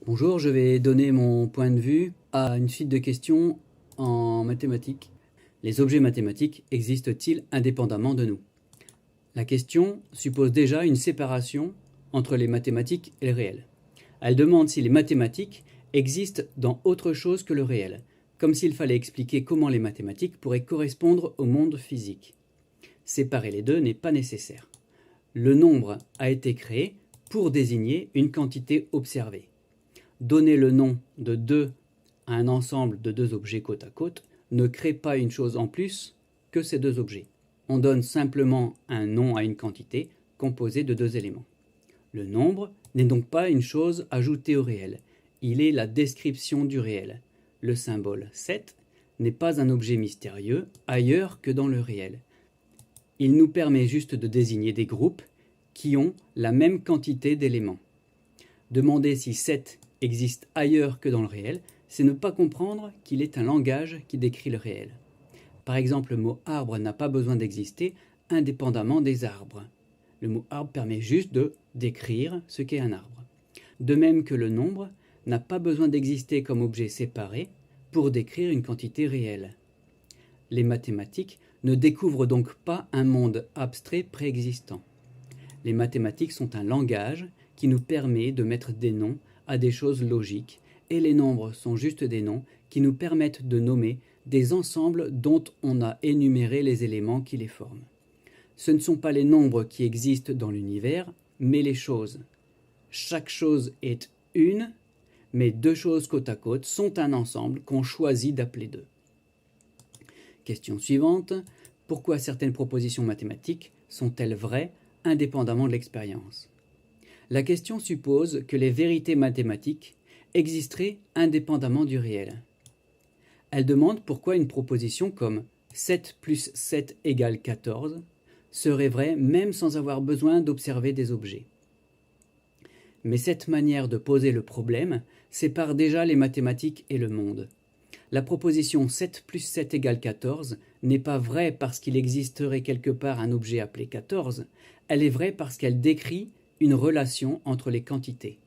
Bonjour, je vais donner mon point de vue à une suite de questions en mathématiques. Les objets mathématiques existent-ils indépendamment de nous? La question suppose déjà une séparation entre les mathématiques et le réel. Elle demande si les mathématiques existent dans autre chose que le réel, comme s'il fallait expliquer comment les mathématiques pourraient correspondre au monde physique. Séparer les deux n'est pas nécessaire. Le nombre a été créé pour désigner une quantité observée. Donner le nom de 2 à un ensemble de deux objets côte à côte ne crée pas une chose en plus que ces deux objets. On donne simplement un nom à une quantité composée de deux éléments. Le nombre n'est donc pas une chose ajoutée au réel, il est la description du réel. Le symbole 7 n'est pas un objet mystérieux ailleurs que dans le réel. Il nous permet juste de désigner des groupes qui ont la même quantité d'éléments. Demander si 7 existe ailleurs que dans le réel, c'est ne pas comprendre qu'il est un langage qui décrit le réel. Par exemple, le mot arbre n'a pas besoin d'exister indépendamment des arbres. Le mot arbre permet juste de décrire ce qu'est un arbre. De même que le nombre n'a pas besoin d'exister comme objet séparé pour décrire une quantité réelle. Les mathématiques ne découvrent donc pas un monde abstrait préexistant. Les mathématiques sont un langage qui nous permet de mettre des noms à des choses logiques, et les nombres sont juste des noms qui nous permettent de nommer des ensembles dont on a énuméré les éléments qui les forment. Ce ne sont pas les nombres qui existent dans l'univers, mais les choses. Chaque chose est une, mais deux choses côte à côte sont un ensemble qu'on choisit d'appeler deux. Question suivante. Pourquoi certaines propositions mathématiques sont-elles vraies indépendamment de l'expérience? La question suppose que les vérités mathématiques existeraient indépendamment du réel. Elle demande pourquoi une proposition comme 7 plus 7 égale 14 serait vraie même sans avoir besoin d'observer des objets. Mais cette manière de poser le problème sépare déjà les mathématiques et le monde. La proposition 7 plus 7 égale 14 n'est pas vraie parce qu'il existerait quelque part un objet appelé 14, elle est vraie parce qu'elle décrit une relation entre les quantités.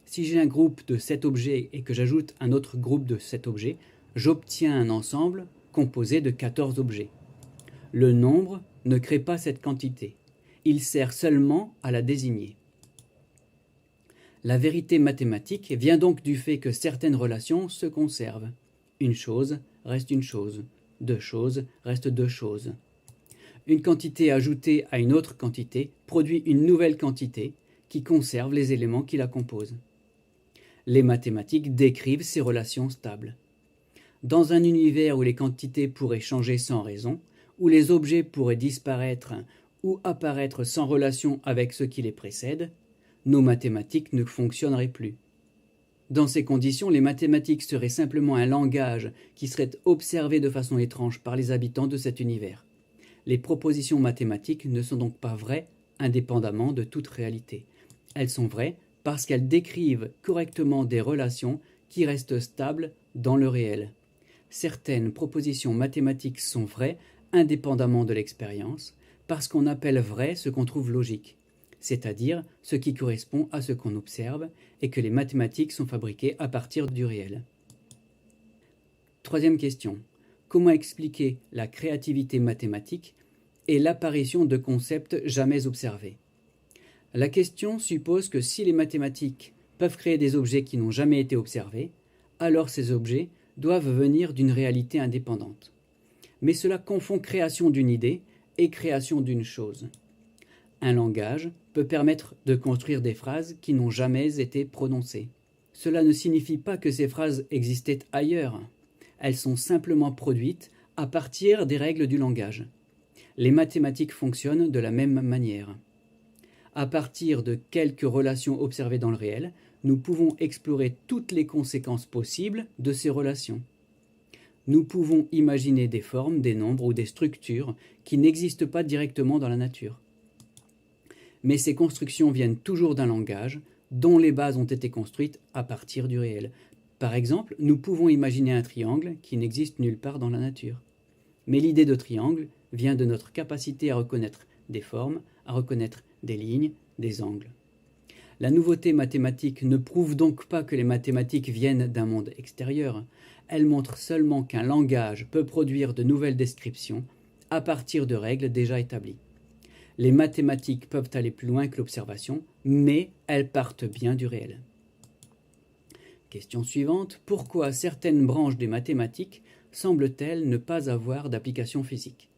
Si j'ai un groupe de 7 objets et que j'ajoute un autre groupe de 7 objets, j'obtiens un ensemble composé de 14 objets. Le nombre ne crée pas cette quantité, il sert seulement à la désigner. La vérité mathématique vient donc du fait que certaines relations se conservent. Une chose reste une chose, deux choses restent deux choses. Une quantité ajoutée à une autre quantité produit une nouvelle quantité qui conserve les éléments qui la composent. Les mathématiques décrivent ces relations stables. Dans un univers où les quantités pourraient changer sans raison, où les objets pourraient disparaître ou apparaître sans relation avec ce qui les précède, nos mathématiques ne fonctionneraient plus. Dans ces conditions, les mathématiques seraient simplement un langage qui serait observé de façon étrange par les habitants de cet univers. Les propositions mathématiques ne sont donc pas vraies indépendamment de toute réalité. Elles sont vraies parce qu'elles décrivent correctement des relations qui restent stables dans le réel. Certaines propositions mathématiques sont vraies indépendamment de l'expérience parce qu'on appelle vrai ce qu'on trouve logique, c'est-à-dire ce qui correspond à ce qu'on observe et que les mathématiques sont fabriquées à partir du réel. Troisième question. Comment expliquer la créativité mathématique et l'apparition de concepts jamais observés? La question suppose que si les mathématiques peuvent créer des objets qui n'ont jamais été observés, alors ces objets doivent venir d'une réalité indépendante. Mais cela confond création d'une idée et création d'une chose. Un langage peut permettre de construire des phrases qui n'ont jamais été prononcées. Cela ne signifie pas que ces phrases existaient ailleurs. Elles sont simplement produites à partir des règles du langage. Les mathématiques fonctionnent de la même manière. À partir de quelques relations observées dans le réel, nous pouvons explorer toutes les conséquences possibles de ces relations. Nous pouvons imaginer des formes, des nombres ou des structures qui n'existent pas directement dans la nature. Mais ces constructions viennent toujours d'un langage dont les bases ont été construites à partir du réel. Par exemple, nous pouvons imaginer un triangle qui n'existe nulle part dans la nature. Mais l'idée de triangle vient de notre capacité à reconnaître des formes, à reconnaître des lignes, des angles. La nouveauté mathématique ne prouve donc pas que les mathématiques viennent d'un monde extérieur, elle montre seulement qu'un langage peut produire de nouvelles descriptions à partir de règles déjà établies. Les mathématiques peuvent aller plus loin que l'observation, mais elles partent bien du réel. Question suivante. Pourquoi certaines branches des mathématiques semblent-elles ne pas avoir d'application physique?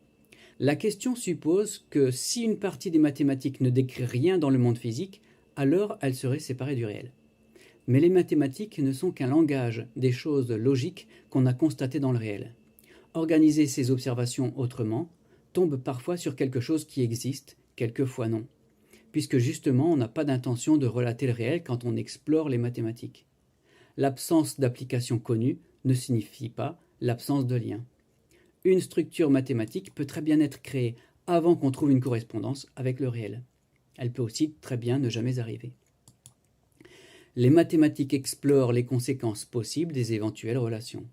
La question suppose que si une partie des mathématiques ne décrit rien dans le monde physique, alors elle serait séparée du réel. Mais les mathématiques ne sont qu'un langage des choses logiques qu'on a constatées dans le réel. Organiser ces observations autrement tombe parfois sur quelque chose qui existe, quelquefois non, puisque justement on n'a pas d'intention de relater le réel quand on explore les mathématiques. L'absence d'application connue ne signifie pas l'absence de lien. Une structure mathématique peut très bien être créée avant qu'on trouve une correspondance avec le réel. Elle peut aussi très bien ne jamais arriver. Les mathématiques explorent les conséquences possibles des éventuelles relations.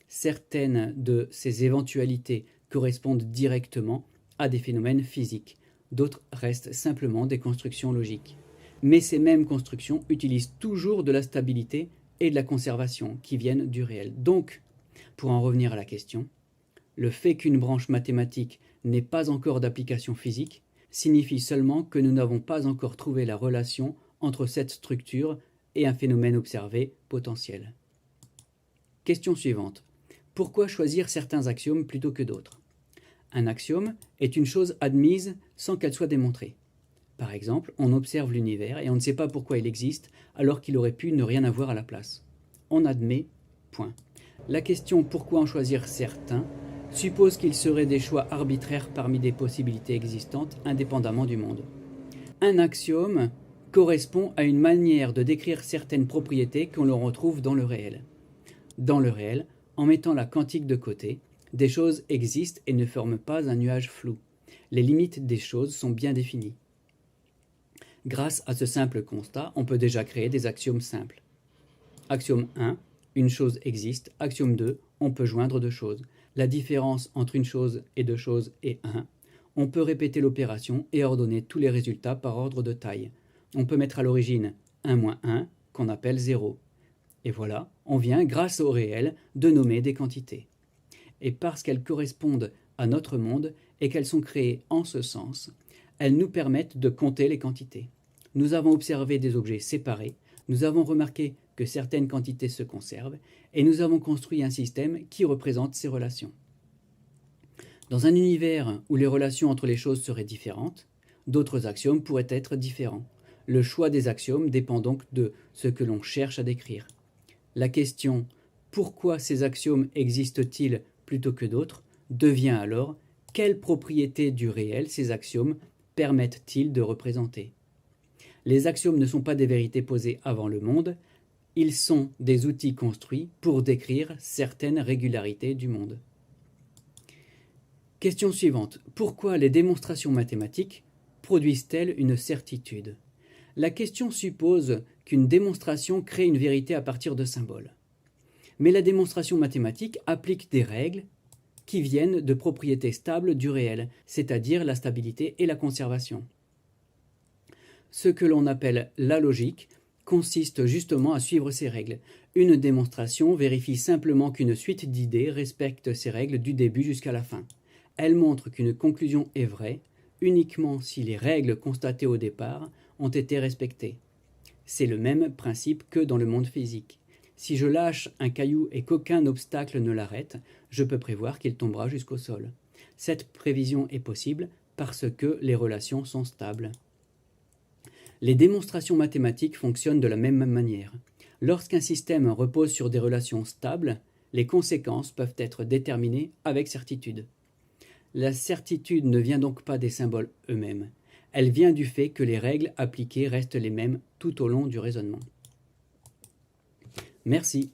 Certaines de ces éventualités correspondent directement à des phénomènes physiques, d'autres restent simplement des constructions logiques. Mais ces mêmes constructions utilisent toujours de la stabilité et de la conservation qui viennent du réel. Donc, pour en revenir à la question, le fait qu'une branche mathématique n'ait pas encore d'application physique signifie seulement que nous n'avons pas encore trouvé la relation entre cette structure et un phénomène observé potentiel. Question suivante. Pourquoi choisir certains axiomes plutôt que d'autres? Un axiome est une chose admise sans qu'elle soit démontrée. Par exemple, on observe l'univers et on ne sait pas pourquoi il existe alors qu'il aurait pu ne rien avoir à la place. On admet, point. La question pourquoi en choisir certains suppose qu'il serait des choix arbitraires parmi des possibilités existantes indépendamment du monde. Un axiome correspond à une manière de décrire certaines propriétés qu'on le retrouve dans le réel. Dans le réel, en mettant la quantique de côté, des choses existent et ne forment pas un nuage flou. Les limites des choses sont bien définies. Grâce à ce simple constat, on peut déjà créer des axiomes simples. Axiome 1, une chose existe. Axiome 2, on peut joindre deux choses. La différence entre une chose et deux choses est 1. On peut répéter l'opération et ordonner tous les résultats par ordre de taille. On peut mettre à l'origine 1 moins 1, qu'on appelle 0. Et voilà, on vient, grâce au réel, de nommer des quantités. Et parce qu'elles correspondent à notre monde et qu'elles sont créées en ce sens, elles nous permettent de compter les quantités. Nous avons observé des objets séparés, nous avons remarqué que certaines quantités se conservent, et nous avons construit un système qui représente ces relations. Dans un univers où les relations entre les choses seraient différentes, d'autres axiomes pourraient être différents. Le choix des axiomes dépend donc de ce que l'on cherche à décrire. La question « Pourquoi ces axiomes existent-ils plutôt que d'autres ?» devient alors « Quelles propriétés du réel ces axiomes permettent-ils de représenter ?» Les axiomes ne sont pas des vérités posées avant le monde, ils sont des outils construits pour décrire certaines régularités du monde. Question suivante. Pourquoi les démonstrations mathématiques produisent-elles une certitude? La question suppose qu'une démonstration crée une vérité à partir de symboles. Mais la démonstration mathématique applique des règles qui viennent de propriétés stables du réel, c'est-à-dire la stabilité et la conservation. Ce que l'on appelle la logique consiste justement à suivre ces règles. Une démonstration vérifie simplement qu'une suite d'idées respecte ces règles du début jusqu'à la fin. Elle montre qu'une conclusion est vraie uniquement si les règles constatées au départ ont été respectées. C'est le même principe que dans le monde physique. Si je lâche un caillou et qu'aucun obstacle ne l'arrête, je peux prévoir qu'il tombera jusqu'au sol. Cette prévision est possible parce que les relations sont stables. Les démonstrations mathématiques fonctionnent de la même manière. Lorsqu'un système repose sur des relations stables, les conséquences peuvent être déterminées avec certitude. La certitude ne vient donc pas des symboles eux-mêmes. Elle vient du fait que les règles appliquées restent les mêmes tout au long du raisonnement. Merci.